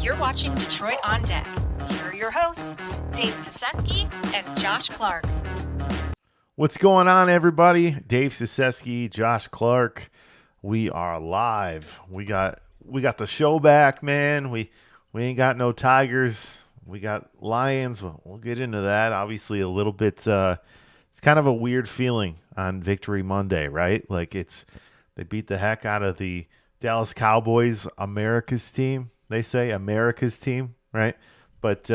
You're watching Detroit on Deck. Here are your hosts, Dave Siseski and Josh Clark. What's going on, everybody? Dave Siseski, Josh Clark. We are live. We got the show back, man. We ain't got no Tigers. We got Lions. We'll get into that. Obviously, a little bit. It's kind of a weird feeling on Victory Monday, right? Like they beat the heck out of the Dallas Cowboys, America's team. They say America's team, right? But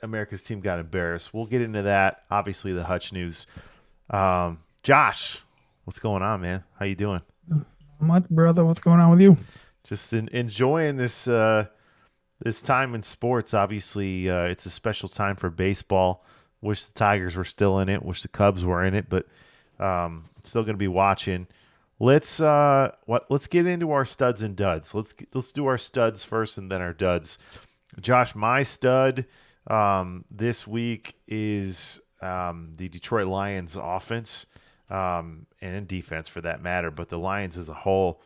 America's team got embarrassed. We'll get into that. Obviously, the Hutch news. Josh, what's going on, man? How you doing? Much, brother. What's going on with you? Just enjoying this this time in sports. Obviously, it's a special time for baseball. Wish the Tigers were still in it. Wish the Cubs were in it, but still going to be watching. Let's get into our studs and duds. Let's do our studs first and then our duds. Josh, my stud this week is the Detroit Lions offense and defense for that matter, but the Lions as a whole.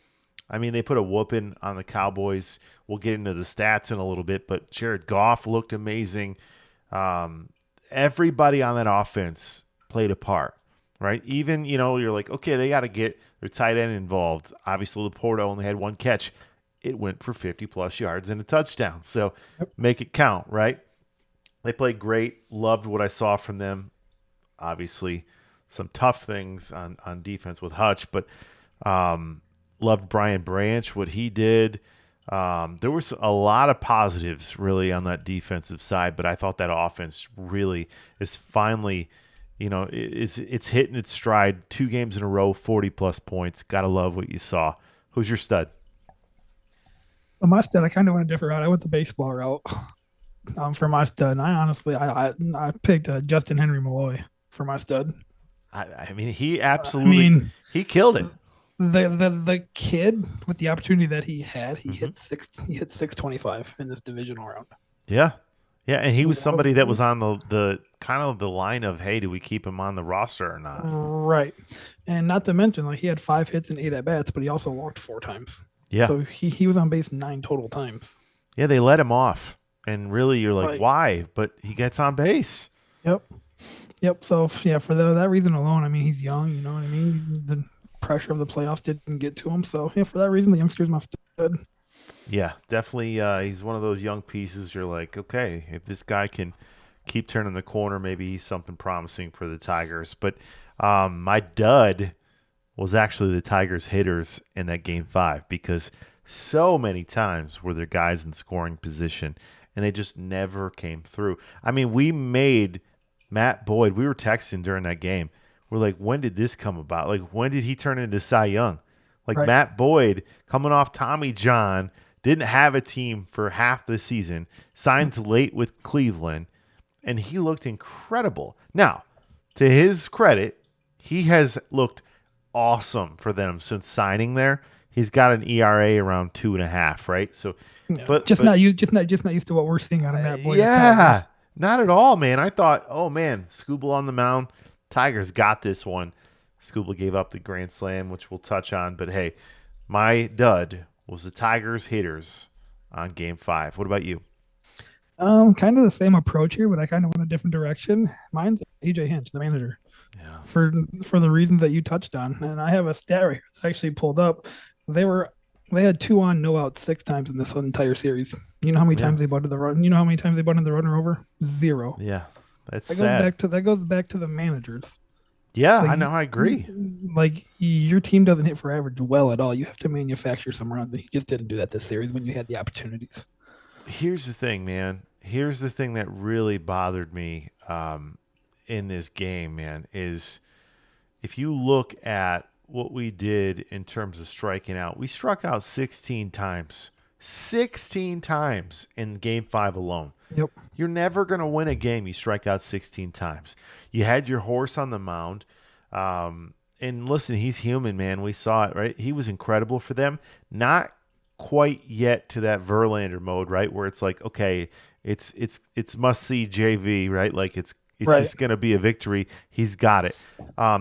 I mean, they put a whooping on the Cowboys. We'll get into the stats in a little bit, but Jared Goff looked amazing. Everybody on that offense played a part, right? Even, you're like, okay, they got to get their tight end involved. Obviously, Laporta only had one catch. It went for 50-plus yards and a touchdown. So make it count, right? They played great. Loved what I saw from them. Obviously, some tough things on defense with Hutch, but loved Brian Branch, what he did. There was a lot of positives really on that defensive side, but I thought that offense really is finally, it's hitting its stride. 2 games in a row, 40-plus points. Got to love what you saw. Who's your stud? Well, my stud, I kind of went a different route. I went the baseball route for my stud. And I picked Justin Henry Malloy for my stud. I mean, he absolutely he killed it. The kid with the opportunity that he had, he hit 625 in this divisional round. Yeah, and he was somebody that was on the kind of the line of, hey, do we keep him on the roster or not? Right, and not to mention, like, he had 5 hits and 8 at bats, but he also walked 4 times. Yeah, so he was on base 9 total times. Yeah, they let him off, and really, you're like, why? But he gets on base. Yep. So yeah, for that reason alone, I mean, he's young. You know what I mean? The pressure of the playoffs didn't get to him. So yeah, for that reason, the youngster's my stud. Yeah, definitely. He's one of those young pieces. You're like, okay, if this guy can keep turning the corner, maybe he's something promising for the Tigers. But my dud was actually the Tigers hitters in that Game 5, because so many times were there guys in scoring position and they just never came through. I mean, we made Matt Boyd, we were texting during that game. We're like, when did this come about? Like, when did he turn into Cy Young? Like, right. Matt Boyd, coming off Tommy John, didn't have a team for half the season, signs late with Cleveland, and he looked incredible. Now, to his credit, he has looked awesome for them since signing there. He's got an ERA around 2.5, right? So, yeah, but not used to what we're seeing out of Matt Boyd. Yeah, not at all, man. I thought, oh man, Skubal on the mound. Tigers got this one. Skubal gave up the grand slam, which we'll touch on. But hey, my dud was the Tigers hitters on Game 5. What about you? Kind of the same approach here, but I kind of went a different direction. Mine's AJ Hinch, the manager. Yeah. For the reasons that you touched on, and I have a stat right here that I actually pulled up. They had 2 on, no out 6 times in this entire series. You know how many times they bunted the run? You know how many times they bunted the runner over? 0. Yeah, that's that sad. Goes back to the managers. Yeah, like, I know. I agree. Like, your team doesn't hit for average well at all. You have to manufacture some runs. And he just didn't do that this series when you had the opportunities. Here's the thing, man. Here's the thing that really bothered me in this game, man, is if you look at what we did in terms of striking out, we struck out 16 times. 16 times in Game 5 alone. Yep. You're never going to win a game you strike out 16 times. You had your horse on the mound. And listen, he's human, man. We saw it, right? He was incredible for them. Not quite yet to that Verlander mode, right? Where it's like, okay, it's must-see JV, right? Like it's right. Just going to be a victory. He's got it.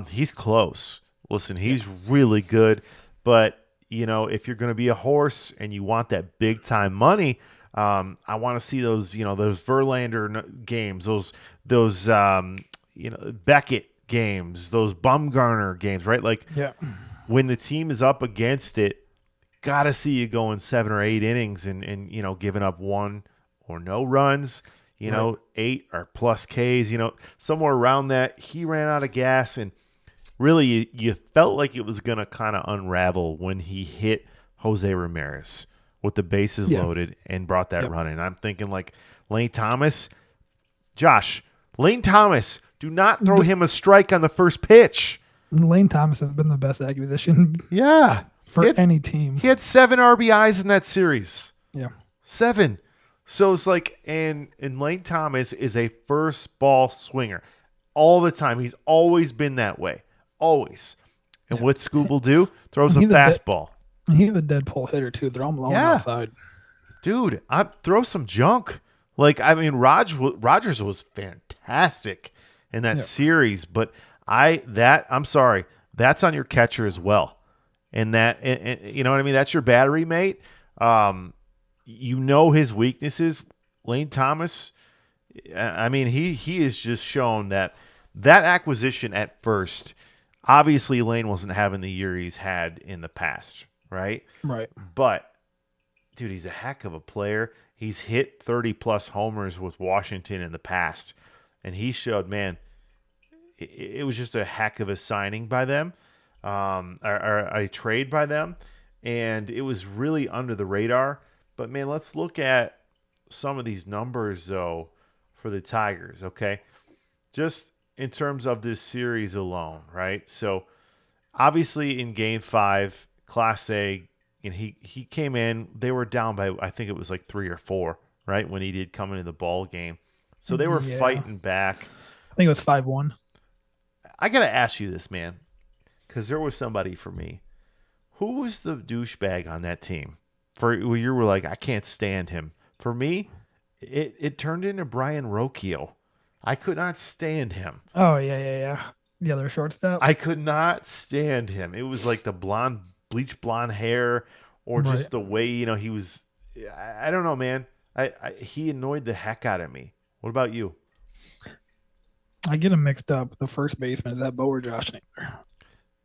He's close. Listen, he's really good. But, you know, if you're going to be a horse and you want that big-time money, I want to see those, those Verlander games, those Beckett games, those Bumgarner games, right? Like Yeah. when the team is up against it, got to see you going 7 or 8 innings and giving up 1 or no runs, Right. 8 or plus Ks, somewhere around that. He ran out of gas, and really you felt like it was going to kind of unravel when he hit Jose Ramirez with the bases Yeah. loaded and brought that Yep. run in. I'm thinking like Lane Thomas, Lane Thomas, do not throw him a strike on the first pitch. Lane Thomas has been the best acquisition Yeah. for He had- any team. He had 7 RBIs in that series. Yeah. 7. So it's like, and Lane Thomas is a first ball swinger all the time. He's always been that way. Always. And what Scooble do? Throws a He's a bit- fastball. He's a dead pull hitter too. They're all blowing Yeah. outside. Dude, throw some junk. Like, I mean, Rogers was fantastic in that Yeah. series, but I'm sorry, that's on your catcher as well. And you know what I mean? That's your battery mate. His weaknesses. Lane Thomas, I mean, he has just shown that acquisition at first, obviously Lane wasn't having the year he's had in the past, right? Right. But, dude, he's a heck of a player. He's hit 30-plus homers with Washington in the past. And he showed, man, it was just a heck of a signing by them, or a trade by them. And it was really under the radar. But, man, let's look at some of these numbers, though, for the Tigers, okay? Just in terms of this series alone, right? So, obviously, in Game 5, Class A, and he came in. They were down by, I think it was like 3 or 4, right, when he did come into the ball game. So they were Yeah. fighting back. I think it was 5-1. I got to ask you this, man, because there was somebody for me. Who was the douchebag on that team? For you were like, I can't stand him. For me, it turned into Brian Rocchio. I could not stand him. Oh yeah. The other shortstop. I could not stand him. It was like the bleach blonde hair, or just Right. the way, he was. I don't know, man. He annoyed the heck out of me. What about you? I get him mixed up. The first baseman, is that Bo or Josh Naylor?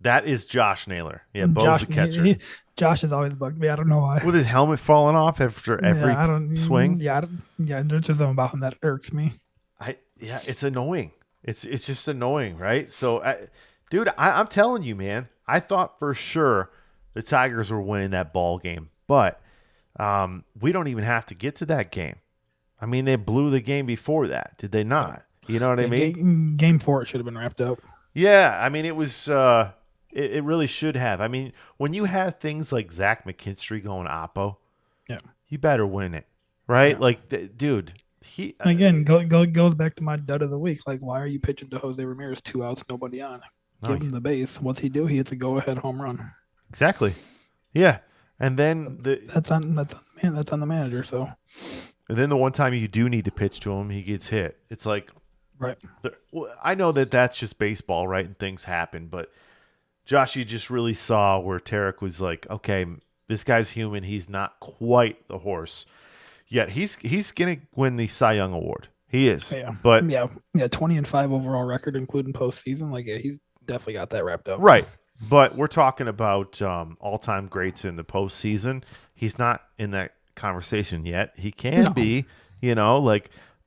That is Josh Naylor. Yeah, Bo's Josh, the catcher. Josh has always bugged me. I don't know why. With his helmet falling off after every I don't swing. Yeah, there's just something about him that irks me. It's annoying. It's just annoying, right? So, dude, I'm telling you, man. I thought for sure the Tigers were winning that ball game, but we don't even have to get to that game. I mean, they blew the game before that, did they not? You know what I mean? Game 4, it should have been wrapped up. Yeah, I mean, it was. It really should have. I mean, when you have things like Zach McKinstry going oppo, Yeah. you better win it, right? Yeah. Like, dude, he Again, goes back to my dud of the week. Like, why are you pitching to Jose Ramirez 2 outs, nobody on? No, Give him the base. What's he do? He hits a go-ahead home run. exactly. Yeah, and then That's on the manager. So the one time you do need to pitch to him, he gets hit. It's like, right. I know that that's just baseball, right? And things happen, but Josh, you just really saw where Tarek was like, okay, this guy's human. He's not quite the horse yet. He's gonna win the Cy Young Award. He is. Yeah. But 20-5 overall record, including postseason. Like, yeah, he's definitely got that wrapped up. right. But we're talking about all-time greats in the postseason. He's not in that conversation yet. He can No. be,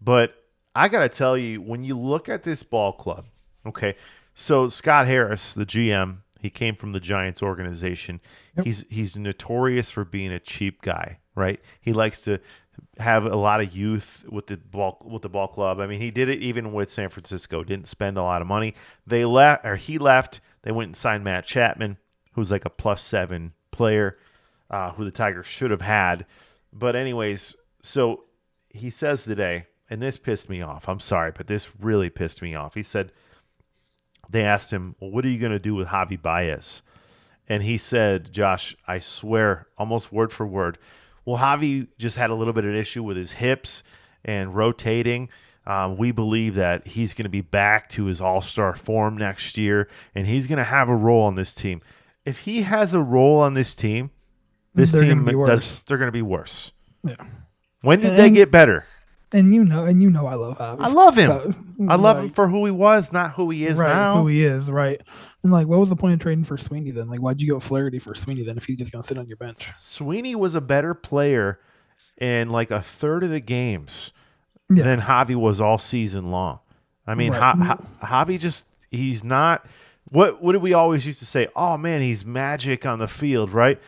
but I got to tell you, when you look at this ball club, okay, so Scott Harris, the GM, he came from the Giants organization. Yep. He's notorious for being a cheap guy, right? He likes to have a lot of youth with the ball club. I mean, he did it even with San Francisco. Didn't spend a lot of money. He left. They went and signed Matt Chapman, who's like a +7 player, who the Tigers should have had. But anyways, so he says today, and this pissed me off. I'm sorry, but this really pissed me off. He said, they asked him, well, what are you going to do with Javi Baez? And he said, Josh, I swear, almost word for word, well, Javi just had a little bit of an issue with his hips and rotating. We believe that he's going to be back to his all-star form next year, and he's going to have a role on this team. If he has a role on this team, They're they're gonna be worse. going to be worse. Yeah. When did they get better? And you know I love Javi. I love him. So, I love him like, for who he was, not who he is right, now. who he is, right. And like, what was the point of trading for Sweeney then? Like, why'd you go Flaherty for Sweeney then if he's just gonna sit on your bench? Sweeney was a better player in like a third of the games Yeah. than Javi was all season long. I mean, Right. Javi just he's not. What did we always used to say? Oh man, he's magic on the field, right?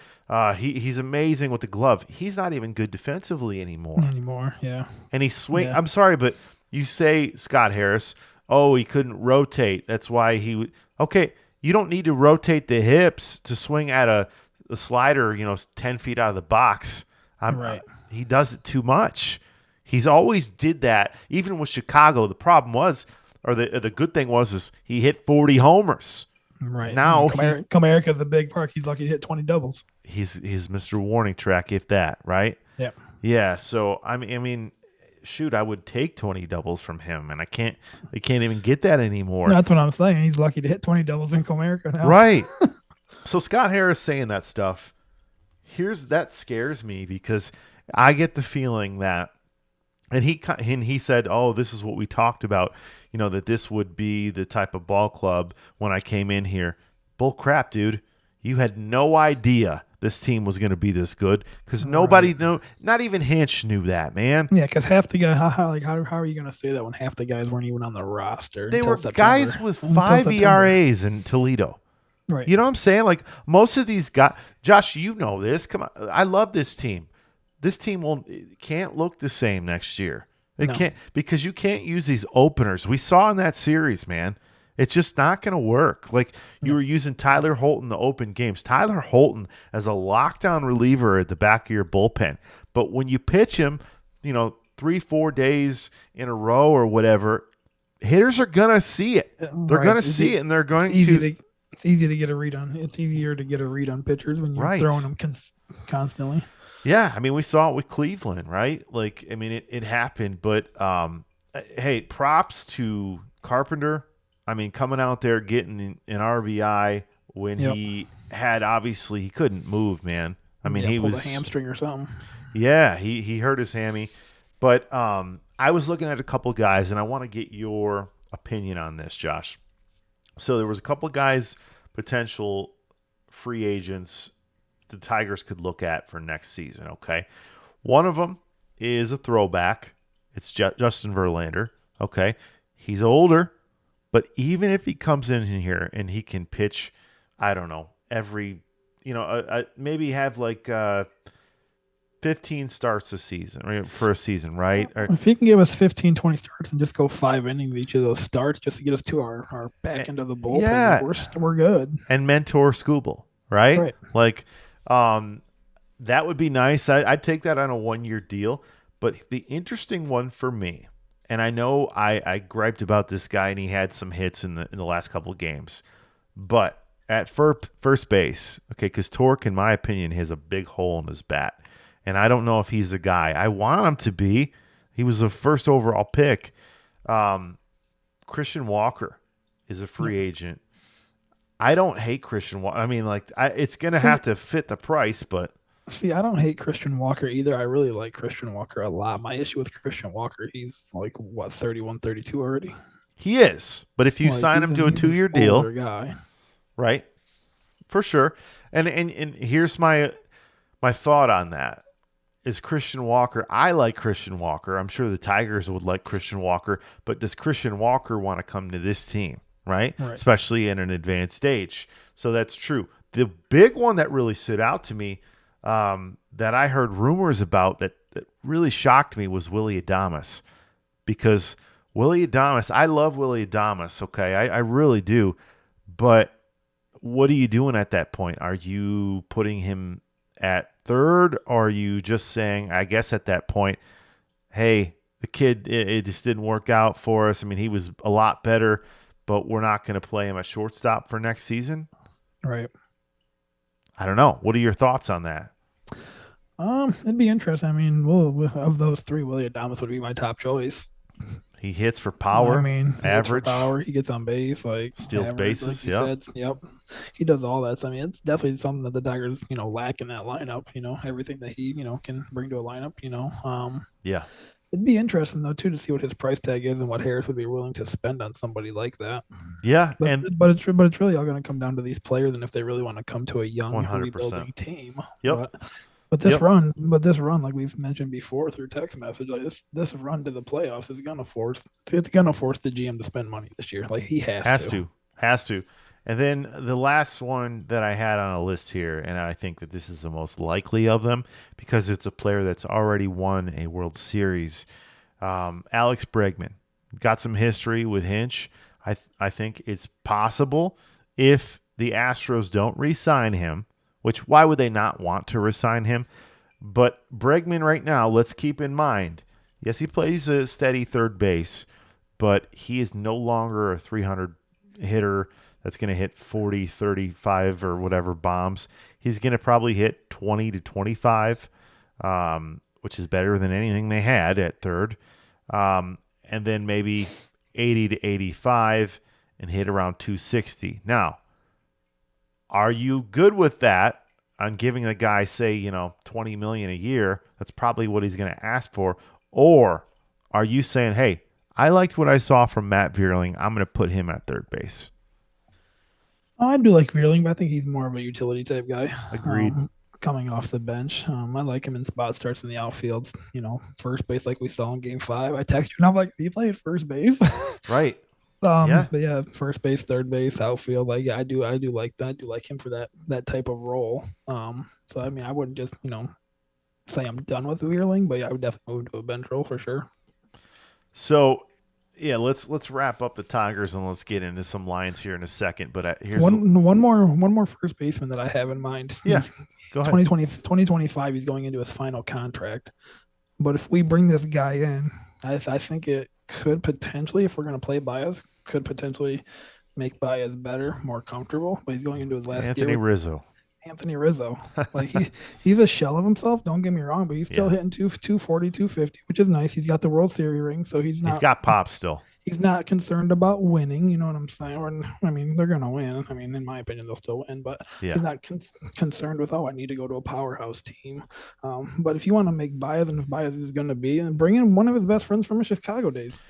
He's amazing with the glove. He's not even good defensively Anymore, yeah. and he swing. Yeah. I'm sorry, but you say Scott Harris. Oh, he couldn't rotate. That's why he would. Okay, you don't need to rotate the hips to swing at a slider. 10 feet out of the box. Right. He does it too much. He's always did that. Even with Chicago, the problem was, or the good thing was, is he hit 40 homers. Right. Now Comerica, the big park, he's lucky to hit 20 doubles. He's Mr. Warning Track, if that, right? Yeah. Yeah. So I mean, shoot, I would take 20 doubles from him, and I can't even get that anymore. That's what I'm saying. He's lucky to hit 20 doubles in Comerica now. Right. So Scott Harris saying that stuff, that scares me because I get the feeling that, and he said, oh, this is what we talked about, that this would be the type of ball club when I came in here. Bull crap, dude. You had no idea this team was going to be this good because nobody knew, not even Hinch knew that, man. Yeah, because half the guys, how are you going to say that when half the guys weren't even on the roster? They were September? guys with 5 ERAs in Toledo. Right. You know what I'm saying? Like most of these guys, Josh, you know this. Come on. I love this team. This team can't look the same next year. It can't, because you can't use these openers. We saw in that series, man. It's just not going to work. Like you were using Tyler Holton to open games. Tyler Holton as a lockdown reliever at the back of your bullpen. But when you pitch him, 3-4 days in a row or whatever, hitters are going to see it. They're going to see it, and they're going to. It's easy to get a read on. It's easier to get a read on pitchers when you're throwing them constantly. Yeah, I mean, we saw it with Cleveland, right? Like, I mean, it happened. But hey, props to Carpenter. I mean, coming out there getting an RBI when he had, obviously he couldn't move, man. I mean, he was a hamstring or something. Yeah, he hurt his hammy. But I was looking at a couple guys, and I want to get your opinion on this, Josh. So there was a couple guys, potential free agents the Tigers could look at for next season, okay? One of them is a throwback. It's Justin Verlander, okay? He's older, but even if he comes in here and he can pitch, I don't know, every, maybe have like 15 starts a season, for a season, right? If he can give us 15, 20 starts and just go 5 innings each of those starts just to get us to our back end of the bullpen, we're good. And mentor Skubal, right? Like, that would be nice. I'd take that on a 1-year deal. But the interesting one for me, and I know I griped about this guy and he had some hits in the last couple of games, but at first base, okay, because Torque, in my opinion, has a big hole in his bat. And I don't know if he's a guy. I want him to be. He was the first overall pick. Christian Walker is a free agent. I don't hate Christian Walker. I mean, like, it's going to have to fit the price, but. See, I don't hate Christian Walker either. I really like Christian Walker a lot. My issue with Christian Walker, he's like, 31, 32 already? He is. But if you sign him to a 2-year deal. Guy. Right? For sure. And here's my thought on that. Is Christian Walker. I like Christian Walker. I'm sure the Tigers would like Christian Walker, but does Christian Walker want to come to this team, right? Especially in an advanced stage. So that's true. The big one that really stood out to me that I heard rumors about that really shocked me was Willy Adames. Because Willy Adames, I love Willy Adames, okay? I really do. But what are you doing at that point? Are you putting him at third, or are you just saying, I guess at that point, hey, the kid, it just didn't work out for us. I mean, he was a lot better, but we're not going to play him at shortstop for next season? Right. I don't know. What are your thoughts on that? It'd be interesting. I mean, of those three, Willy Adames would be my top choice. He hits for power, I mean, he hits for average, power. He gets on base, like steals average, like bases. you Yep. said. Yep, he does all that. So, I mean, it's definitely something that the Tigers, lack in that lineup. Everything that he, can bring to a lineup. Yeah. It'd be interesting though too to see what his price tag is and what Harris would be willing to spend on somebody like that. Yeah. But And it's really all going to come down to these players and if they really want to come to a young 100%. rebuilding team. Yep. But this Yep. run, like we've mentioned before through text message, like this run to the playoffs is gonna force the GM to spend money this year. Like he has to. And then the last one that I had on a list here, and I think that this is the most likely of them because it's a player that's already won a World Series. Alex Bregman got some history with Hinch. I think it's possible if the Astros don't re-sign him, which why would they not want to re-sign him? But Bregman right now, let's keep in mind, yes, he plays a steady third base, but he is no longer a 300 hitter that's going to hit 40, 35 or whatever bombs. He's going to probably hit 20 to 25, which is better than anything they had at third. And then maybe 80 to 85 and hit around 260. Now, are you good with that on giving the guy, say, $20 million a year? That's probably what he's going to ask for. Or are you saying, hey, I liked what I saw from Matt Vierling. I'm going to put him at third base. I do like Vierling, but I think he's more of a utility type guy. Agreed. Coming off the bench, I like him in spot starts in the outfield. First base like we saw in Game 5. I text you and I'm like, he played first base. Right. But yeah, first base, third base, outfield. Like, yeah, I do like that. I do like him for that type of role. So I mean, I wouldn't just say I'm done with Vierling, but yeah, I would definitely move to a bench role for sure. So, yeah, let's wrap up the Tigers and let's get into some lines here in a second. But here's one more first baseman that I have in mind. Yeah, go ahead. 2025, he's going into his final contract. But if we bring this guy in, I think it could potentially, if we're going to play Baez, could potentially make Baez better, more comfortable. But he's going into his last year. Anthony Rizzo. Like he's a shell of himself, don't get me wrong, but he's still hitting 240, 250, which is nice. He's got the World Series ring, so he's got pop still. He's not concerned about winning, you know what I'm saying? I mean, they're going to win. I mean, in my opinion, they'll still win, but he's not concerned with, I need to go to a powerhouse team. But if you want to make Baez, and if Baez is going to be, and bring in one of his best friends from his Chicago days.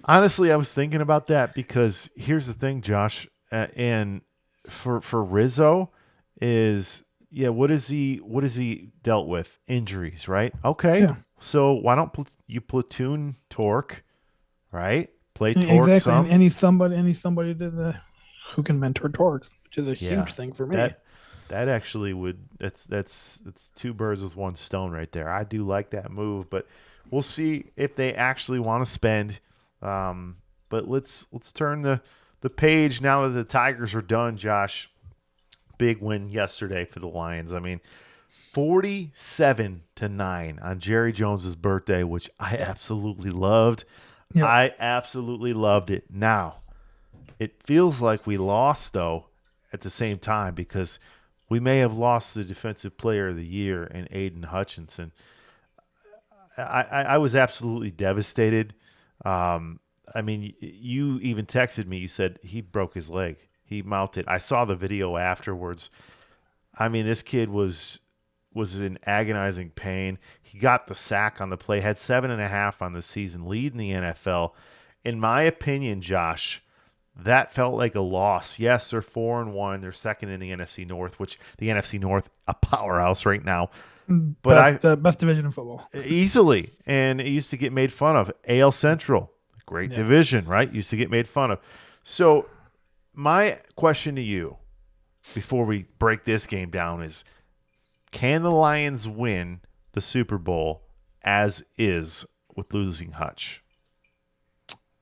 Honestly, I was thinking about that because here's the thing, Josh, and for Rizzo is what is he dealt with? Injuries, right? Okay, so why don't you platoon Torque, right? Play Torque exactly, some. And he's somebody who can mentor Torque, which is a huge thing for me. That actually that's two birds with one stone right there. I do like that move, but we'll see if they actually want to spend. But let's turn the page now that the Tigers are done, Josh. Big win yesterday for the Lions. I mean, 47-9 on Jerry Jones's birthday, which I absolutely loved. Yep. I absolutely loved it. Now, it feels like we lost, though, at the same time because we may have lost the Defensive Player of the Year in Aiden Hutchinson. I was absolutely devastated. I mean, you even texted me. You said he broke his leg. He mounted. I saw the video afterwards. I mean, this kid was in agonizing pain. He got the sack on the play, had 7.5 on the season, leading the NFL. In my opinion, Josh, that felt like a loss. Yes, they're 4-1. They're second in the NFC North, which the NFC North, a powerhouse right now. But best division in football. Easily. And it used to get made fun of. AL Central, great division, right? Used to get made fun of. So my question to you before we break this game down is, can the Lions win the Super Bowl as is with losing Hutch?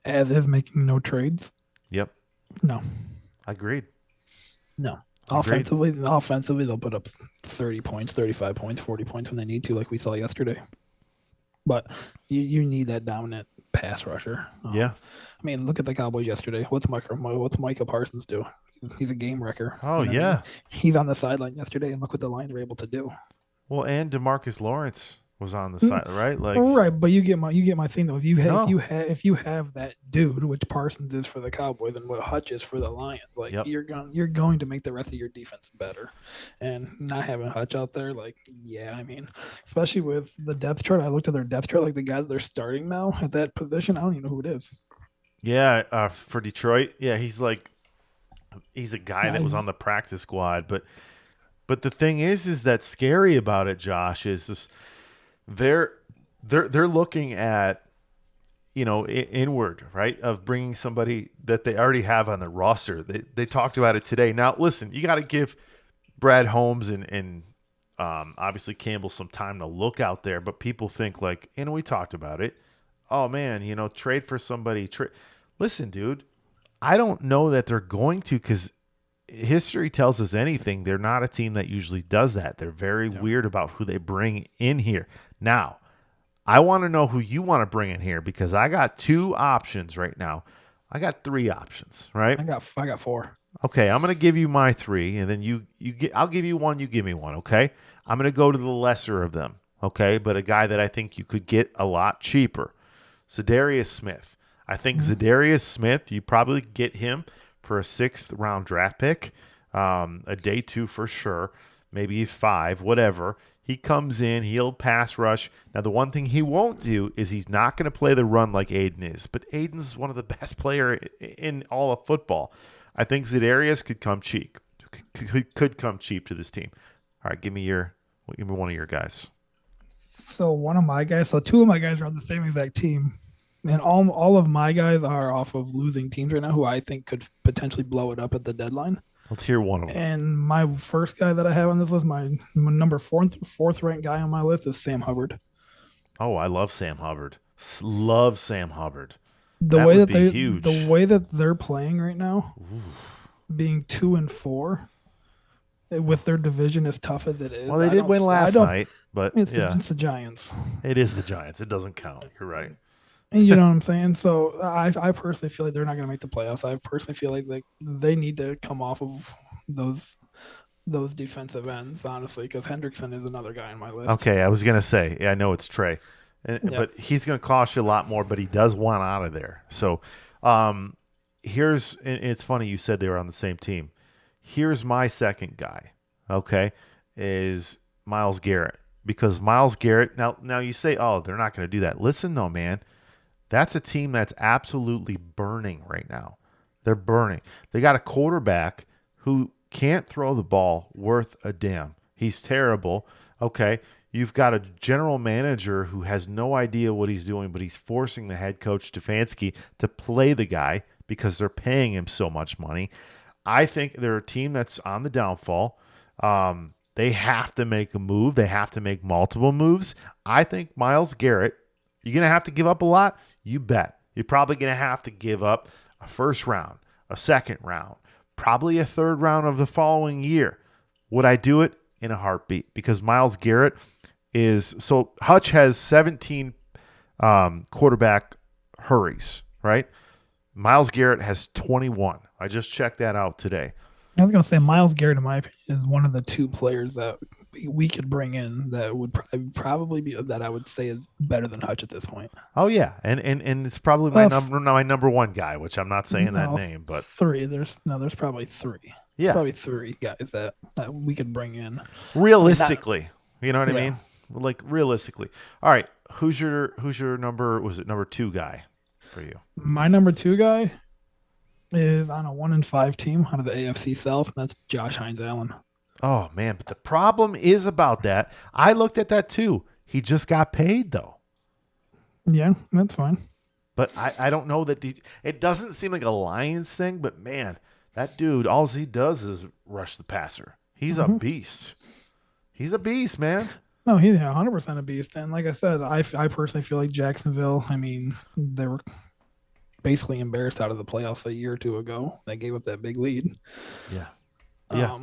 As is, making no trades? Yep. No. Agreed. No. Offensively, they'll put up 30 points, 35 points, 40 points when they need to, like we saw yesterday. But you need that dominant pass rusher. I mean, look at the Cowboys yesterday. What's Micah Parsons do? He's a game wrecker. Oh, yeah. He's on the sideline yesterday, and look what the Lions were able to do. Well, and DeMarcus Lawrence was on the side, right? Like, right, but you get my thing though. no. If you have that dude, which Parsons is for the Cowboys and what Hutch is for the Lions, like Yep. you're going to make the rest of your defense better, and not having Hutch out there, like yeah, I mean, especially with the depth chart. I looked at their depth chart, like the guy that they're starting now at that position. I don't even know who it is. Yeah, for Detroit, yeah, he's a guy that was Nice. on the practice squad, but the thing is that scary about it, Josh, is this, they're they're looking at inward, right, of bringing somebody that they already have on the roster. They talked about it today. Now, listen, you got to give Brad Holmes and obviously Campbell some time to look out there, but people think like, and we talked about it. Oh man, trade for somebody. Listen, dude, I don't know that they're going to, because history tells us anything. They're not a team that usually does that. They're very weird about who they bring in here. Now, I want to know who you want to bring in here, because I got two options right now. I got three options, right? I got four. Okay, I'm gonna give you my three, and then I'll give you one. You give me one. Okay, I'm gonna go to the lesser of them. Okay, but a guy that I think you could get a lot cheaper, Zadarius Smith. I think Zadarius Smith, you probably get him for a sixth-round draft pick, a day two for sure, maybe five, whatever. He comes in, he'll pass rush. Now, the one thing he won't do is he's not going to play the run like Aiden is, but Aiden's one of the best player in all of football. I think Zadarius could come cheap, could come cheap to this team. All right, give me one of your guys. So one of my guys, so two of my guys are on the same exact team, and all of my guys are off of losing teams right now, who I think could potentially blow it up at the deadline. Let's hear one of them. And my first guy that I have on this list, my number fourth ranked guy on my list is Sam Hubbard. Oh, I love Sam Hubbard. Love Sam Hubbard. The That way would that be they huge. the way that they're playing right now, being 2-4, with their division as tough as it is. Well, they did win last night, but yeah, it's the Giants. it is the Giants. It doesn't count. You're right. You know what I'm saying? So I personally feel like they're not going to make the playoffs. I personally feel like they need to come off of those defensive ends, honestly, because Hendrickson is another guy on my list. Okay, I was gonna say, yeah, I know it's Trey, but he's gonna cost you a lot more. But he does want out of there. So, it's funny you said they were on the same team. Here's my second guy. Okay, is Myles Garrett, because Myles Garrett. Now you say, oh, they're not gonna do that. Listen, though, man, that's a team that's absolutely burning right now. They're burning. They got a quarterback who can't throw the ball worth a damn. He's terrible. Okay. You've got a general manager who has no idea what he's doing, but he's forcing the head coach Stefanski to play the guy because they're paying him so much money. I think they're a team that's on the downfall. They have to make a move. They have to make multiple moves. I think Myles Garrett, you're going to have to give up a lot. You bet. You're probably going to have to give up a first round, a second round, probably a third round of the following year. Would I do it? In a heartbeat, because Myles Garrett is so Hutch has 17 quarterback hurries, right? Myles Garrett has 21. I just checked that out today. I was gonna say Myles Garrett, in my opinion, is one of the two players that we could bring in that would probably be that I would say is better than Hutch at this point. Oh yeah, and it's probably my number one guy, which I'm not saying that name, but three. There's probably three. Yeah, probably three guys that we could bring in realistically. You know what I mean? Like realistically. All right, who's your number? Was it number two guy for you? My number two guy is on a 1-5 team out of the AFC South, and that's Josh Hines Allen. Oh man, but the problem is about that. I looked at that too. He just got paid though. Yeah, that's fine. But I don't know that it doesn't seem like a Lions thing, but man, that dude, all he does is rush the passer. He's a beast. He's a beast, man. No, he's 100% a beast. And like I said, I personally feel like Jacksonville, I mean, they were basically embarrassed out of the playoffs a year or two ago. They gave up that big lead. Yeah. Yeah.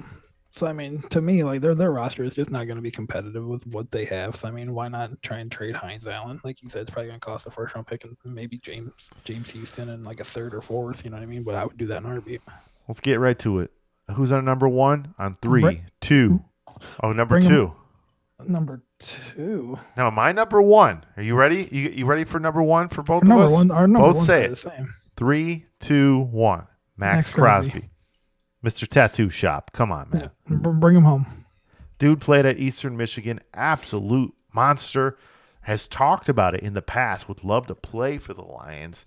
So, I mean, to me, like their roster is just not going to be competitive with what they have. So, I mean, why not try and trade Hines Allen? Like you said, it's probably going to cost a first round pick and maybe James Houston and like a third or fourth. You know what I mean? But I would do that in a heartbeat. Let's get right to it. Who's on number one? On 3, 2. Oh, number two. Number 2. Now, my number one. Are you ready? You ready for number one for both of Number us? 1. Our number Both one's say the it. same. 3, 2, 1. Max Crosby. Mr. Tattoo Shop. Come on, man. Yeah, bring him home. Dude played at Eastern Michigan. Absolute monster. Has talked about it in the past. Would love to play for the Lions.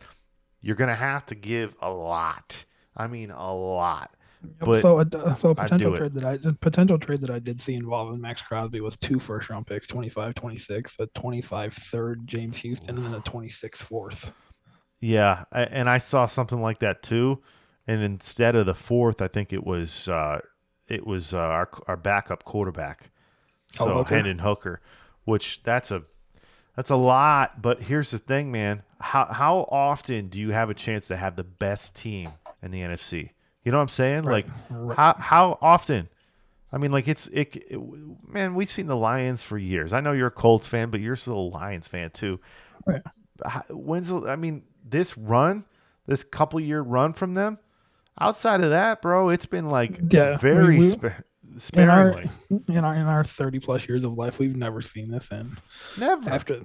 You're going to have to give a lot. I mean, a lot. But So a do potential trade that I did see involving Max Crosby was 2 first-round picks, 25, 26, a 25 third James Houston, and then a 26 fourth. yeah, and I saw something like that too. And instead of the fourth, I think it was our backup quarterback. So Hendon Hooker, which that's a lot. But here's the thing, man. How often do you have a chance to have the best team in the NFC? You know what I'm saying? Right. Like how often? I mean, like man, we've seen the Lions for years. I know you're a Colts fan, but you're still a Lions fan too. Right. This run, this couple year run from them, outside of that, bro, it's been like very sparingly. In our 30 plus years of life, we've never seen this, and Never. after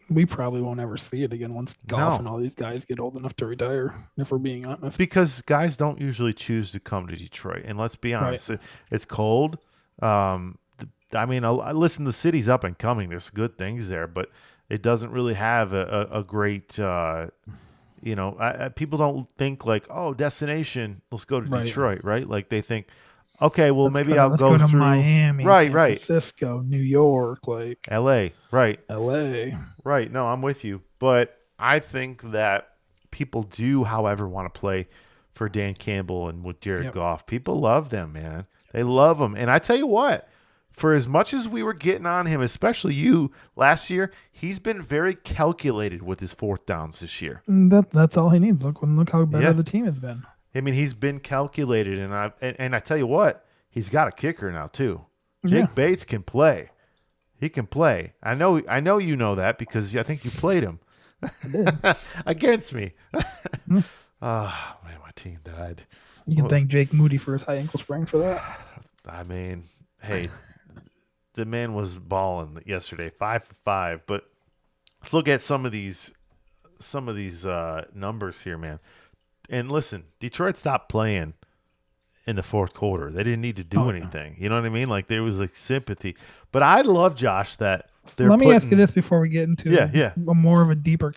we probably won't ever see it again once Goff and all these guys get old enough to retire, if we're being honest. Because guys don't usually choose to come to Detroit. And let's be honest, it's cold. Listen, the city's up and coming. There's good things there, but it doesn't really have a great, people don't think like, oh, destination, let's go to Detroit, right? Like they think, okay, well, maybe I'll go to through Miami, San Francisco, New York, like LA, right? LA. Right. No, I'm with you. But I think that people do, however, want to play for Dan Campbell and with Jared Goff. People love them, man. They love them. And I tell you what, for as much as we were getting on him, especially you last year, he's been very calculated with his fourth downs this year. That's all he needs. Look how better the team has been. I mean, he's been calculated, and I tell you what, he's got a kicker now too. Jake Bates can play. He can play. I know you know that because I think you played him against me. Man, my team died. You can thank Jake Moody for his high ankle sprain for that. I mean, hey, the man was balling yesterday, 5 for 5. But let's look at some of these numbers here, man. And listen, Detroit stopped playing in the fourth quarter. They didn't need to do anything. You know what I mean? Like there was like sympathy. But I love, Josh, that let me ask you this before we get into a more of a deeper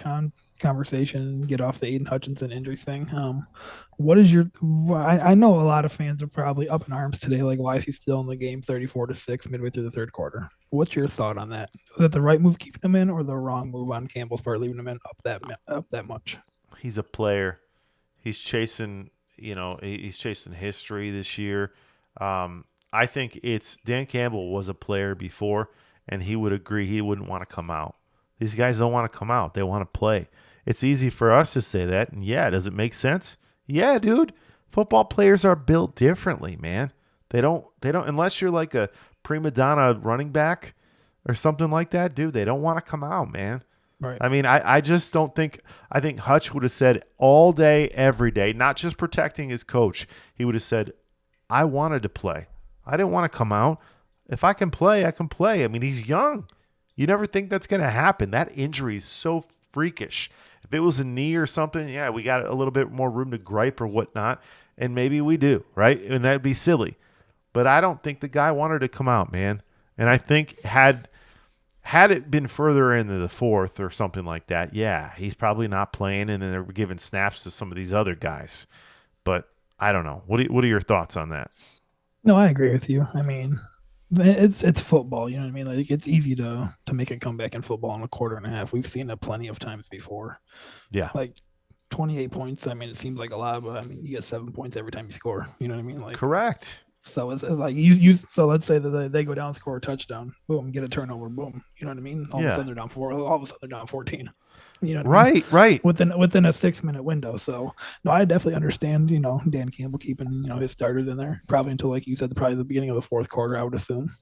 conversation and get off the Aiden Hutchinson injury thing. What is your? I know a lot of fans are probably up in arms today. Like, why is he still in the game, 34-6 midway through the third quarter? What's your thought on that? Was that the right move keeping him in, or the wrong move on Campbell's part leaving him in up that much? He's a player. He's chasing. He's chasing history this year. I think it's Dan Campbell was a player before, and he would agree he wouldn't want to come out. These guys don't want to come out. They want to play. It's easy for us to say that. And does it make sense? Yeah, dude. Football players are built differently, man. They don't unless you're like a prima donna running back or something like that, dude. They don't want to come out, man. Right. I mean, I just don't think – I think Hutch would have said all day, every day, not just protecting his coach. He would have said, I wanted to play. I didn't want to come out. If I can play, I can play. I mean, he's young. You never think that's going to happen. That injury is so freakish. If it was a knee or something, we got a little bit more room to gripe or whatnot, and maybe we do, right? And that'd be silly. But I don't think the guy wanted to come out, man. And I think had it been further into the fourth or something like that, he's probably not playing, and then they're giving snaps to some of these other guys. But I don't know. What are your thoughts on that? No, I agree with you. I mean, it's football. You know what I mean? Like it's easy to make a comeback in football in a quarter and a half. We've seen it plenty of times before. Yeah. Like 28 points. I mean, it seems like a lot, but I mean, you get 7 points every time you score. You know what I mean? Like correct. So it's like you. So let's say that they go down, score a touchdown, boom, get a turnover, boom. You know what I mean? All of a sudden they're down 4. All of a sudden they're down 14. You know what I mean? Right. Within a 6-minute window. So no, I definitely understand. Dan Campbell keeping his starters in there probably until, like you said, probably the beginning of the fourth quarter. I would assume.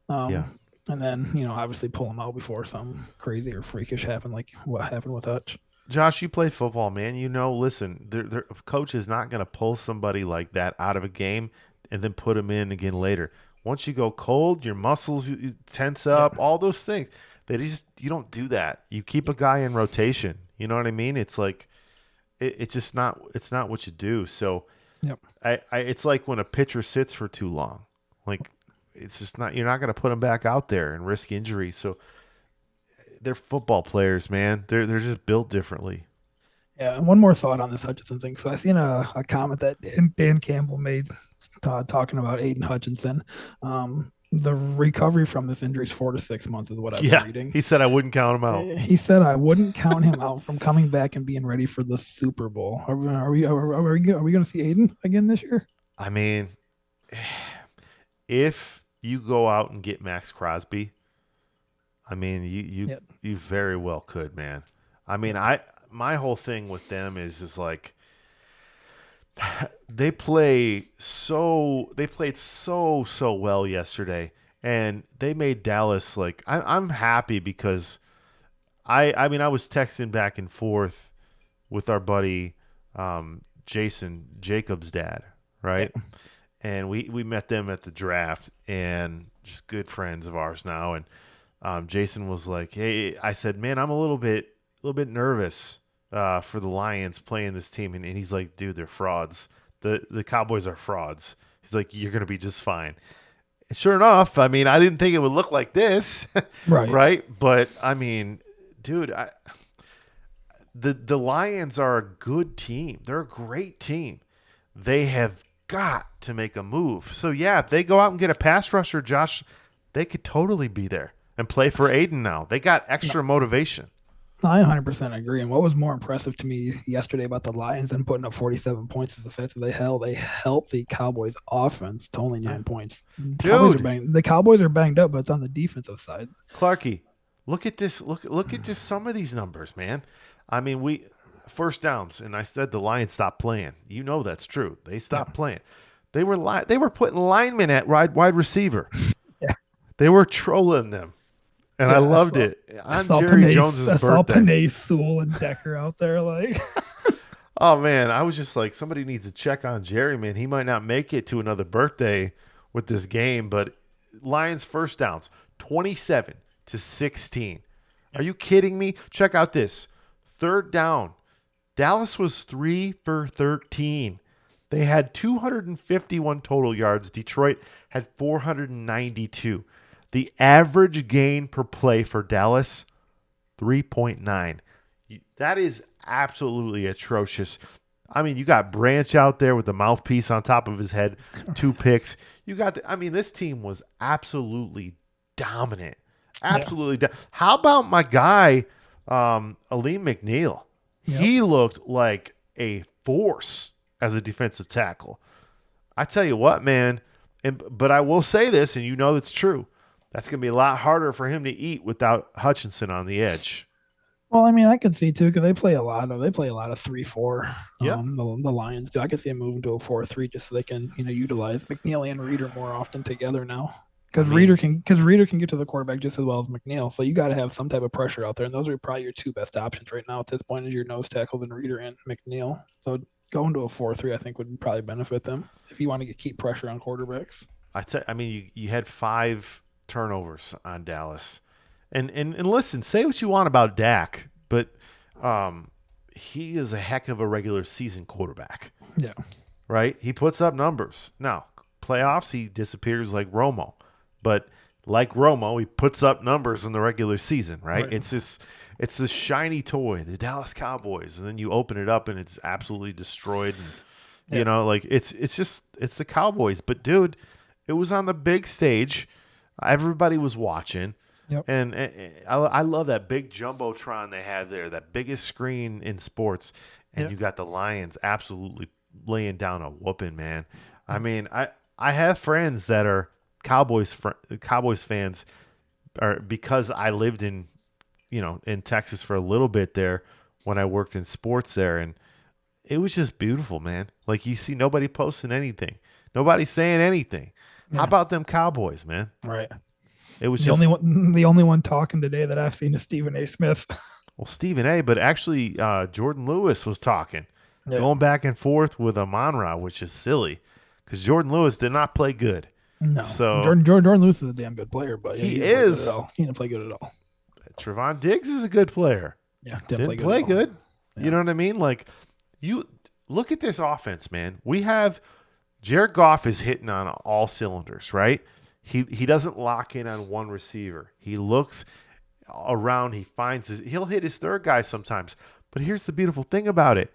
And then obviously pull them out before something crazy or freakish happened, like what happened with Hutch. Josh, you play football, man. Listen, a coach is not going to pull somebody like that out of a game and then put him in again later. Once you go cold, your muscles you tense up, all those things. You don't do that. You keep a guy in rotation. You know what I mean? It's like it's just not what you do. So Yep. it's like when a pitcher sits for too long. Like it's just not you're not going to put him back out there and risk injury. So they're football players, man. They're just built differently. Yeah, and one more thought on this Hutchinson thing. So I seen a comment that Dan Campbell made talking about Aiden Hutchinson. The recovery from this injury is 4 to 6 months, is what I've been reading. He said I wouldn't count him out. He said I wouldn't count him out from coming back and being ready for the Super Bowl. Are we going to see Aiden again this year? I mean, if you go out and get Max Crosby, I mean, you very well could, man. I mean, my whole thing with them is like they played so well yesterday, and they made Dallas like I'm happy because I mean I was texting back and forth with our buddy Jason Jacobs' dad, right? Yeah. And we met them at the draft, and just good friends of ours now. And Jason was like, "Hey," I said, "Man, I'm a little bit nervous for the Lions playing this team." And he's like, "Dude, they're frauds. The Cowboys are frauds." He's like, "You're gonna be just fine." And sure enough, I mean, I didn't think it would look like this, Right? right? But I mean, dude, the Lions are a good team. They're a great team. They have got to make a move. So yeah, if they go out and get a pass rusher, Josh, they could totally be there and play for Aiden now. They got extra motivation. I 100% agree. And what was more impressive to me yesterday about the Lions than putting up 47 points is the fact that they held a healthy Cowboys offense to only 9 points. The Cowboys are banged up, but it's on the defensive side. Clarky, look at this. Look at just some of these numbers, man. I mean, we first downs, and I said the Lions stopped playing. You know that's true. They stopped playing. They were putting linemen at wide receiver. Yeah. They were trolling them. And I loved it. On Jerry Jones's birthday. I saw Panay, Sewell, and Decker out there like. Oh, man. I was just like, somebody needs to check on Jerry, man. He might not make it to another birthday with this game. But Lions first downs, 27-16. Are you kidding me? Check out this. Third down. Dallas was 3 for 13. They had 251 total yards. Detroit had 492. The average gain per play for Dallas, 3.9. That is absolutely atrocious. I mean, you got Branch out there with the mouthpiece on top of his head, 2 picks. This team was absolutely dominant. Absolutely. How about my guy, Aleem McNeil? Yep. He looked like a force as a defensive tackle. I tell you what, man, but I will say this, and you know it's true. That's going to be a lot harder for him to eat without Hutchinson on the edge. Well, I mean, I could see too because they play a lot of 3-4. The Lions do. I could see them moving to a 4-3 just so they can utilize McNeil and Reeder more often together now. Because Reeder can get to the quarterback just as well as McNeil. So you got to have some type of pressure out there, and those are probably your 2 best options right now at this point is your nose tackles and Reeder and McNeil. So going to a 4-3, I think would probably benefit them if you want to keep pressure on quarterbacks. You had 5 turnovers on Dallas. And listen, say what you want about Dak, but he is a heck of a regular season quarterback. Yeah. Right? He puts up numbers. Now, playoffs, he disappears like Romo. But like Romo, he puts up numbers in the regular season, right? It's this shiny toy, the Dallas Cowboys, and then you open it up and it's absolutely destroyed. And it's the Cowboys. But dude, it was on the big stage. Everybody was watching. Yep. And I love that big jumbotron they have there, that biggest screen in sports. And you got the Lions absolutely laying down a whooping, man. I mean, I have friends that are Cowboys fans, because I lived in Texas for a little bit there when I worked in sports there, and it was just beautiful, man. Like you see nobody posting anything, nobody saying anything. Yeah. How about them Cowboys, man? Right. It was the only one talking today that I've seen is Stephen A. Smith. Well, Stephen A., but actually Jordan Lewis was talking, going back and forth with Amon-Ra, which is silly because Jordan Lewis did not play good. No, So Jordan Lewis is a damn good player, but he didn't play good is. at all. He didn't play good at all. Trevon Diggs is a good player. Yeah, Didn't play good. Yeah. You know what I mean? Like, you look at this offense, man. We have Jared Goff is hitting on all cylinders, right? He doesn't lock in on one receiver. He looks around. He finds he'll hit his third guy sometimes. But here's the beautiful thing about it.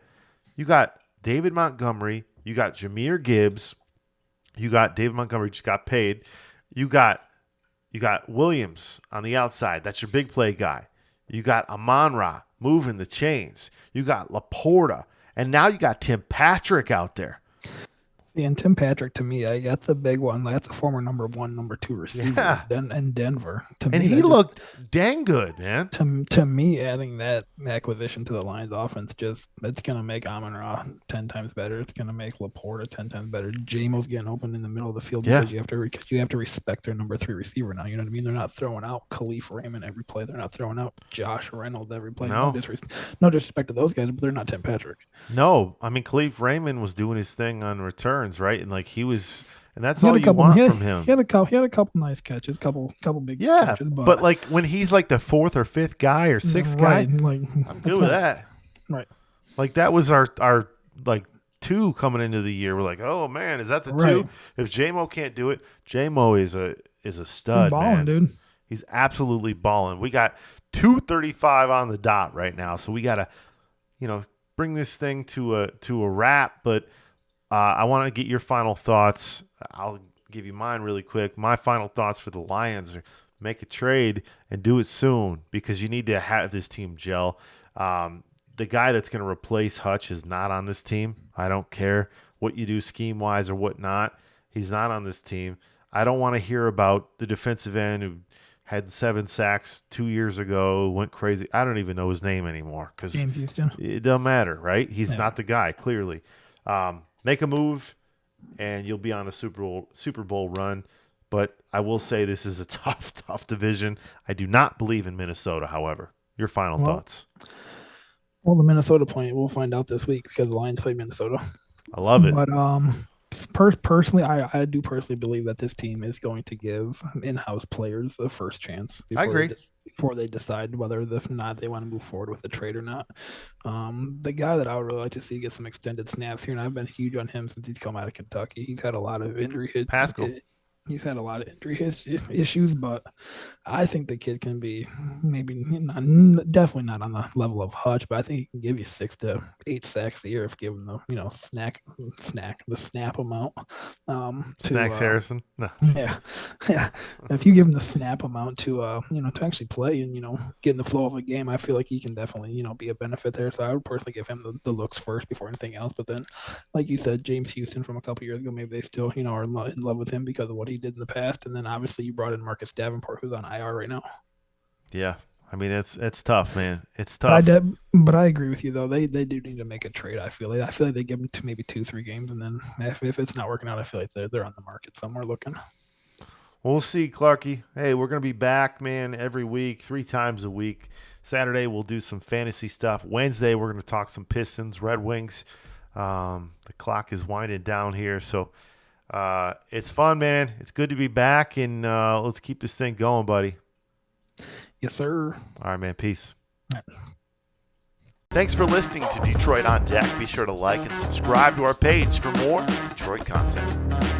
You got David Montgomery. You got Jahmyr Gibbs. You got David Montgomery just got paid. You got Williams on the outside. That's your big play guy. You got Amon-Ra moving the chains. You got Laporta. And now you got Tim Patrick out there. And Tim Patrick, to me, that's a big one. That's a former number 1, number 2 receiver in Denver. And he looked dang good, man. To me, adding that acquisition to the Lions offense, it's going to make Amon-Ra 10 times better. It's going to make Laporta 10 times better. J-Mo's getting open in the middle of the field because you have to respect their number 3 receiver now. You know what I mean? They're not throwing out Khalif Raymond every play. They're not throwing out Josh Reynolds every play. No disrespect to those guys, but they're not Tim Patrick. No, I mean, Khalif Raymond was doing his thing on returns, right? And like and that's all you want from him. He had a couple nice catches, couple big catches. But like when he's like the 4th or 5th guy or 6th guy, I'm good with that. Right. Like that was our like 2 coming into the year. We're like, oh man, is that the 2? If J-Mo can't do it, J-Mo is a stud, man. Dude. He's absolutely balling. We got 2:35 on the dot right now, so we gotta, bring this thing to a wrap. But I want to get your final thoughts. I'll give you mine really quick. My final thoughts for the Lions are make a trade and do it soon because you need to have this team gel. The guy that's going to replace Hutch is not on this team. I don't care what you do scheme-wise or whatnot. He's not on this team. I don't want to hear about the defensive end who had 7 sacks 2 years ago, went crazy. I don't even know his name anymore because it doesn't matter, right? He's not the guy, clearly. Make a move, and you'll be on a Super Bowl run. But I will say this is a tough division. I do not believe in Minnesota, however. Your final thoughts. Well, the Minnesota point, we'll find out this week because the Lions play Minnesota. I love it. But personally, I do personally believe that this team is going to give in-house players the first chance. I agree. Before they decide whether if not they want to move forward with the trade or not. The guy that I would really like to see get some extended snaps here, and I've been huge on him since he's come out of Kentucky. He's had a lot of injury hits. Pascal. He's had a lot of injury issues, but I think the kid can be definitely not on the level of Hutch, but I think he can give you 6 to 8 sacks a year if given the snap amount. Snacks Harrison. No. Yeah. If you give him the snap amount to to actually play and get in the flow of a game, I feel like he can definitely be a benefit there. So I would personally give him the looks first before anything else. But then, like you said, James Houston from a couple years ago, maybe they still are in love with him because of what he did in the past. And then obviously you brought in Marcus Davenport, who's on IR right now. Yeah. I mean, it's tough, man. It's tough. But I agree with you, though. They do need to make a trade, I feel like. They give them maybe 2-3 games, and then if it's not working out, I feel like they're on the market somewhere looking. We'll see, Clarky. Hey, we're going to be back, man, every week, 3 times a week. Saturday, we'll do some fantasy stuff. Wednesday, we're going to talk some Pistons, Red Wings. The clock is winding down here, so it's fun, man. It's good to be back, and let's keep this thing going, buddy. Yes, sir. All right, man. Peace. All right. Thanks for listening to Detroit on Deck. Be sure to like and subscribe to our page for more Detroit content.